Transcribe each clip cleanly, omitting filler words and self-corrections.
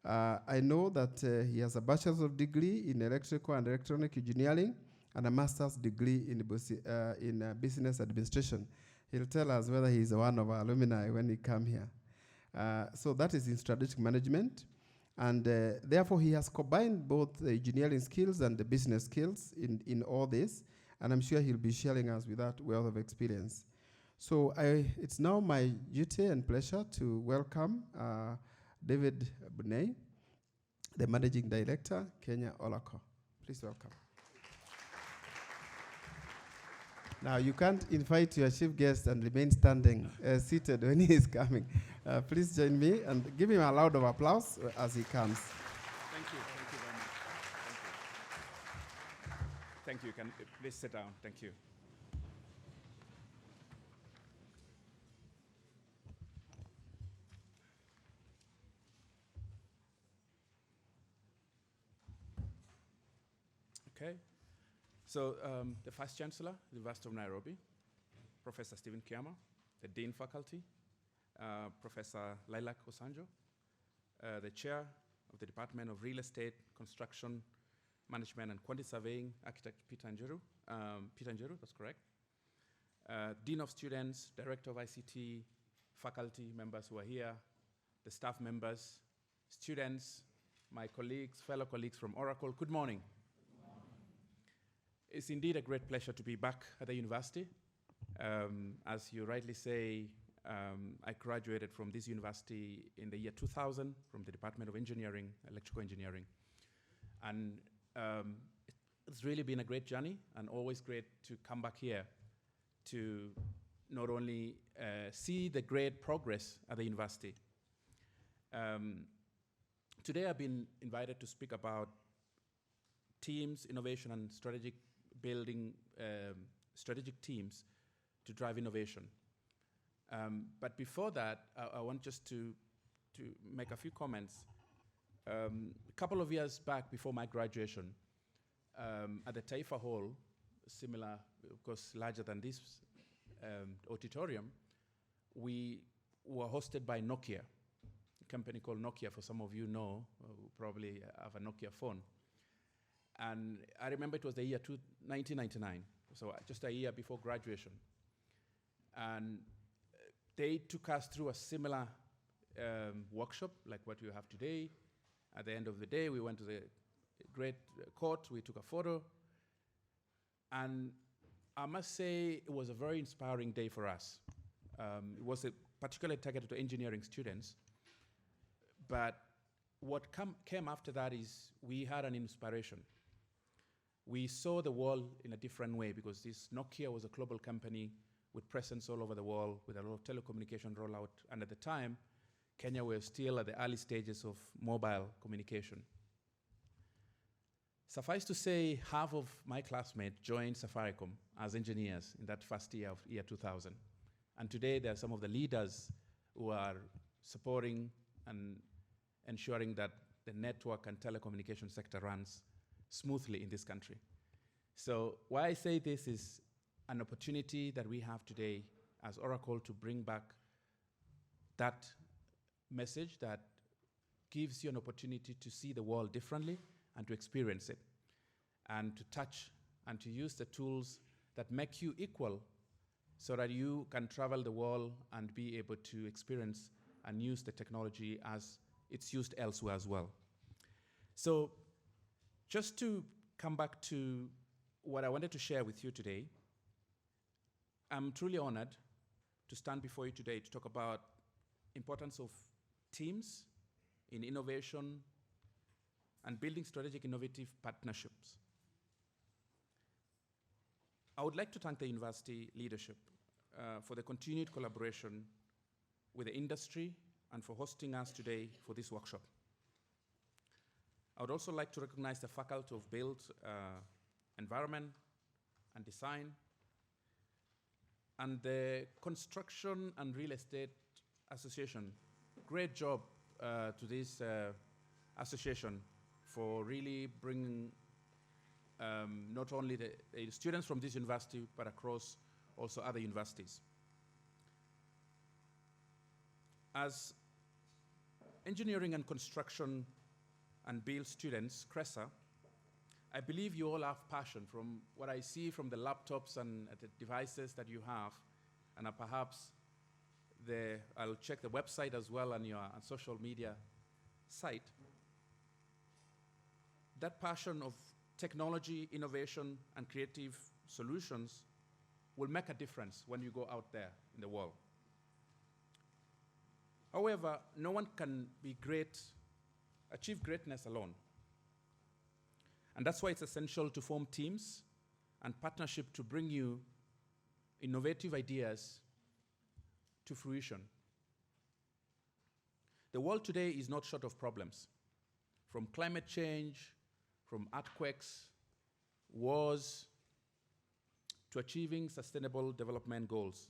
I know that he has a bachelor's degree in electrical and electronic engineering and a master's degree in business administration. He'll tell us whether he's one of our alumni when he come here. So that is in strategic management. And therefore, he has combined both the engineering skills and the business skills in all this. And I'm sure he'll be sharing us with that wealth of experience. So it's now my duty and pleasure to welcome David Bunei, the Managing Director, Kenya Oracle. Please welcome. Now, you can't invite your chief guest and remain standing, seated when he is coming. Please join me and give him a round of applause as he comes. Thank you. Thank you very much. Thank you. Can please sit down. Thank you. Okay. So the Vice Chancellor, University of Nairobi, Professor Stephen Kiama, the Dean Faculty, Professor Lilac Osanjo, the Chair of the Department of Real Estate, Construction, Management and Quantity Surveying, Architect Peter Njeru. Peter Njeru, that's correct. Dean of Students, Director of ICT, faculty members who are here, the staff members, students, my colleagues, fellow colleagues from Oracle, good morning. It's indeed a great pleasure to be back at the university. As you rightly say, I graduated from this university in the year 2000 from the Department of Engineering, Electrical Engineering. And it's really been a great journey and always great to come back here to not only see the great progress at the university. Today I've been invited to speak about teams, innovation and strategic building strategic teams to drive innovation. But before that, I want just to make a few comments. A couple of years back, before my graduation, at the Taifa Hall, similar, of course, larger than this auditorium, we were hosted by Nokia, a company called Nokia, for some of you know, who probably have a Nokia phone. And I remember it was the year 1999, so just a year before graduation. And they took us through a similar workshop like what you have today. At the end of the day, we went to the great court, we took a photo. And I must say it was a very inspiring day for us. It was particularly targeted to engineering students. But what came after that is we had an inspiration. We saw the world in a different way because this Nokia was a global company with presence all over the world, with a lot of telecommunication rollout. And at the time, Kenya was still at the early stages of mobile communication. Suffice to say, half of my classmates joined Safaricom as engineers in that first year of year 2000. And today, there are some of the leaders who are supporting and ensuring that the network and telecommunication sector runs smoothly in this country. So why I say this is an opportunity that we have today as Oracle to bring back that message that gives you an opportunity to see the world differently and to experience it, and to touch and to use the tools that make you equal so that you can travel the world and be able to experience and use the technology as it's used elsewhere as well. So just to come back to what I wanted to share with you today, I'm truly honored to stand before you today to talk about importance of teams in innovation and building strategic innovative partnerships. I would like to thank the university leadership for the continued collaboration with the industry and for hosting us today for this workshop. I would also like to recognize the Faculty of Built Environment and Design and the Construction and Real Estate Association. Great job to this association for really bringing not only the students from this university, but across also other universities. As engineering and construction and build students, CRESA, I believe you all have passion from what I see from the laptops and the devices that you have, and perhaps I'll check the website as well on your social media site. That passion of technology, innovation, and creative solutions will make a difference when you go out there in the world. However, no one can achieve greatness alone. And that's why it's essential to form teams and partnership to bring you innovative ideas to fruition. The world today is not short of problems, from climate change, from earthquakes, wars, to achieving sustainable development goals.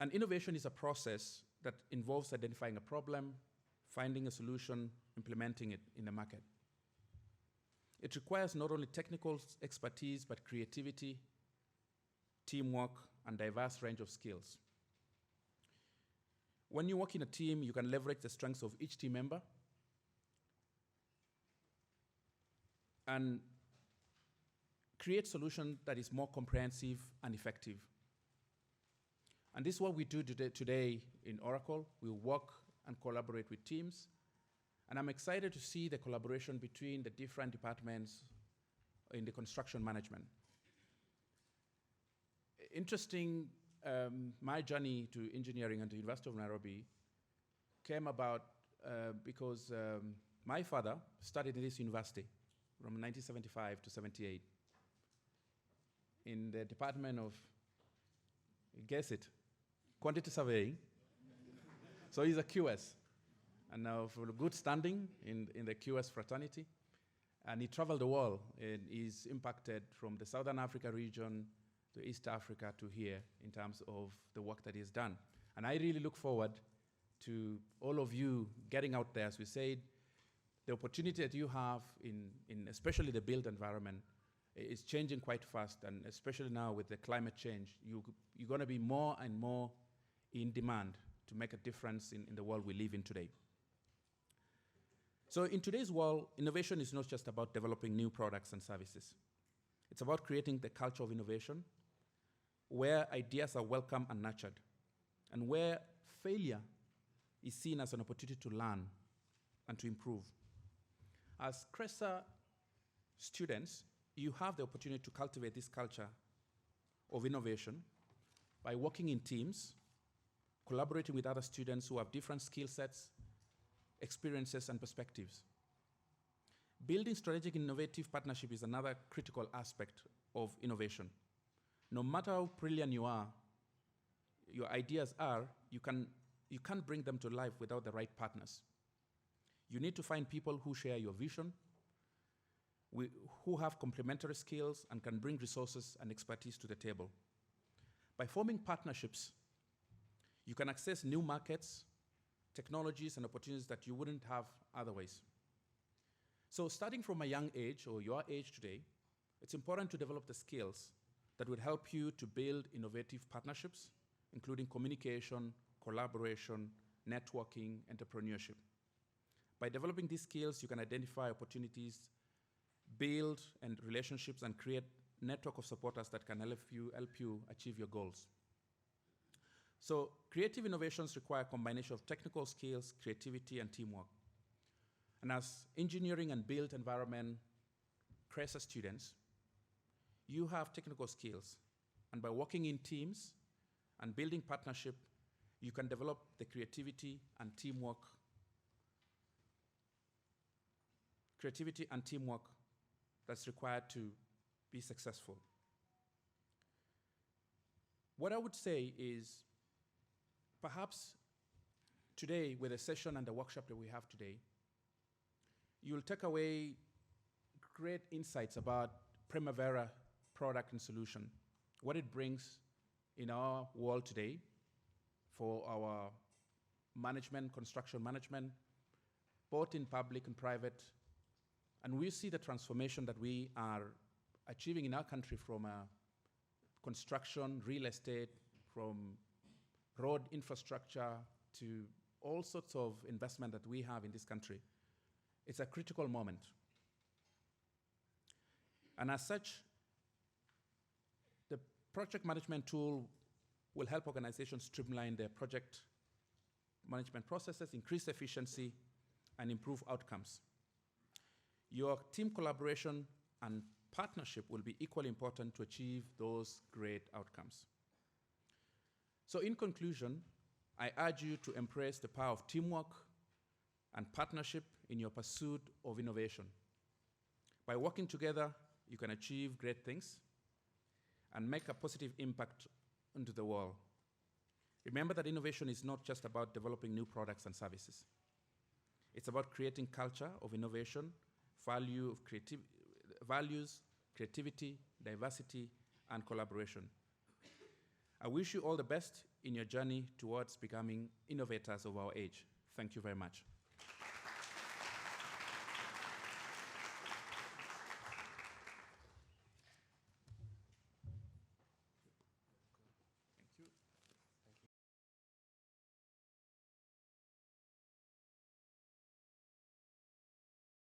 And innovation is a process that involves identifying a problem, finding a solution, implementing it in the market. It requires not only technical expertise, but creativity, teamwork, and diverse range of skills. When you work in a team, you can leverage the strengths of each team member and create solution that is more comprehensive and effective. And this is what we do today in Oracle. We work and collaborate with teams. And I'm excited to see the collaboration between the different departments in the construction management. Interesting, my journey to engineering at the University of Nairobi came about because my father studied in this university from 1975 to 78 in the department of, guess it, quantity surveying. So he's a QS, and now for good standing in the QS fraternity. And he traveled the world, and he's impacted from the Southern Africa region to East Africa to here in terms of the work that he's done. And I really look forward to all of you getting out there. As we said, the opportunity that you have in especially the built environment is changing quite fast, and especially now with the climate change, you're going to be more and more in demand to make a difference in the world we live in today. So in today's world, innovation is not just about developing new products and services. It's about creating the culture of innovation where ideas are welcome and nurtured, and where failure is seen as an opportunity to learn and to improve. As CRESA students, you have the opportunity to cultivate this culture of innovation by working in teams, collaborating with other students who have different skill sets, experiences, and perspectives. Building strategic innovative partnership is another critical aspect of innovation. No matter how brilliant you are, your ideas are, you can't bring them to life without the right partners. You need to find people who share your vision, who have complementary skills and can bring resources and expertise to the table. By forming partnerships, you can access new markets, technologies, and opportunities that you wouldn't have otherwise. So starting from a young age, or your age today, it's important to develop the skills that would help you to build innovative partnerships, including communication, collaboration, networking, entrepreneurship. By developing these skills, you can identify opportunities, build and relationships, and create a network of supporters that can help you achieve your goals. So creative innovations require a combination of technical skills, creativity, and teamwork. And as engineering and built environment CRESA students, you have technical skills. And by working in teams and building partnership, you can develop the creativity and teamwork that's required to be successful. What I would say is, perhaps today, with the session and the workshop that we have today, you'll take away great insights about Primavera product and solution, what it brings in our world today for our management, construction management, both in public and private. And we see the transformation that we are achieving in our country from construction, real estate, from road infrastructure to all sorts of investment that we have in this country, it's a critical moment. And as such, the project management tool will help organizations streamline their project management processes, increase efficiency, and improve outcomes. Your team collaboration and partnership will be equally important to achieve those great outcomes. So in conclusion, I urge you to embrace the power of teamwork and partnership in your pursuit of innovation. By working together, you can achieve great things and make a positive impact into the world. Remember that innovation is not just about developing new products and services. It's about creating culture of innovation, values, creativity, diversity, and collaboration. I wish you all the best in your journey towards becoming innovators of our age. Thank you very much.